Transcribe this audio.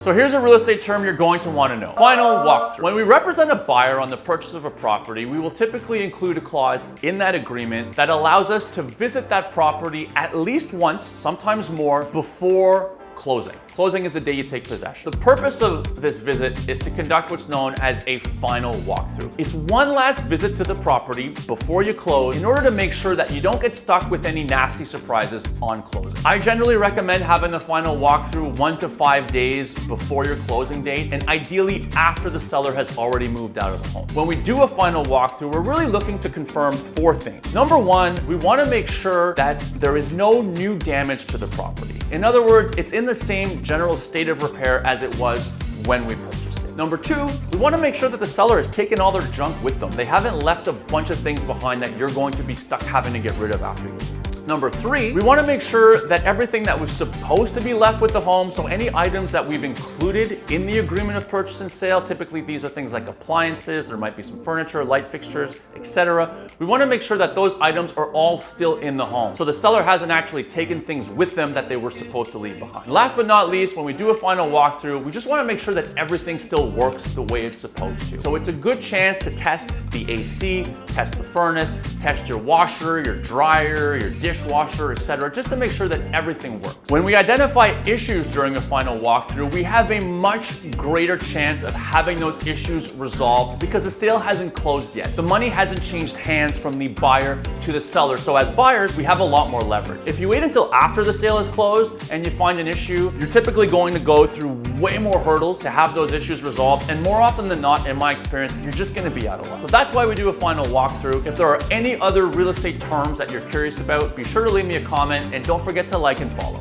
So here's a real estate term you're going to want to know. Final walkthrough. When we represent a buyer on the purchase of a property, we will typically include a clause in that agreement that allows us to visit that property at least once, sometimes more, before closing. Closing is the day you take possession. The purpose of this visit is to conduct what's known as a final walkthrough. It's one last visit to the property before you close in order to make sure that you don't get stuck with any nasty surprises on closing. I generally recommend having the final walkthrough 1 to 5 days before your closing date, and ideally after the seller has already moved out of the home. When we do a final walkthrough, we're really looking to confirm 4 things. Number 1, we want to make sure that there is no new damage to the property. In other words, it's in the same general state of repair as it was when we purchased it. Number 2, we want to make sure that the seller has taken all their junk with them. They haven't left a bunch of things behind that you're going to be stuck having to get rid of after you leave. Number 3, we want to make sure that everything that was supposed to be left with the home, so any items that we've included in the agreement of purchase and sale, typically these are things like appliances, there might be some furniture, light fixtures, etc. We want to make sure that those items are all still in the home, so the seller hasn't actually taken things with them that they were supposed to leave behind. And last but not least, when we do a final walkthrough, we just want to make sure that everything still works the way it's supposed to. So it's a good chance to test the AC, test the furnace, test your washer, your dryer, your dishwasher, etc., just to make sure that everything works. When we identify issues during a final walkthrough, we have a much greater chance of having those issues resolved because the sale hasn't closed yet. The money hasn't changed hands from the buyer to the seller. So as buyers, we have a lot more leverage. If you wait until after the sale is closed and you find an issue, you're typically going to go through way more hurdles to have those issues resolved. And more often than not, in my experience, you're just going to be out of luck. So that's why we do a final walkthrough. If there are any other real estate terms that you're curious about, be sure to leave me a comment and don't forget to like and follow.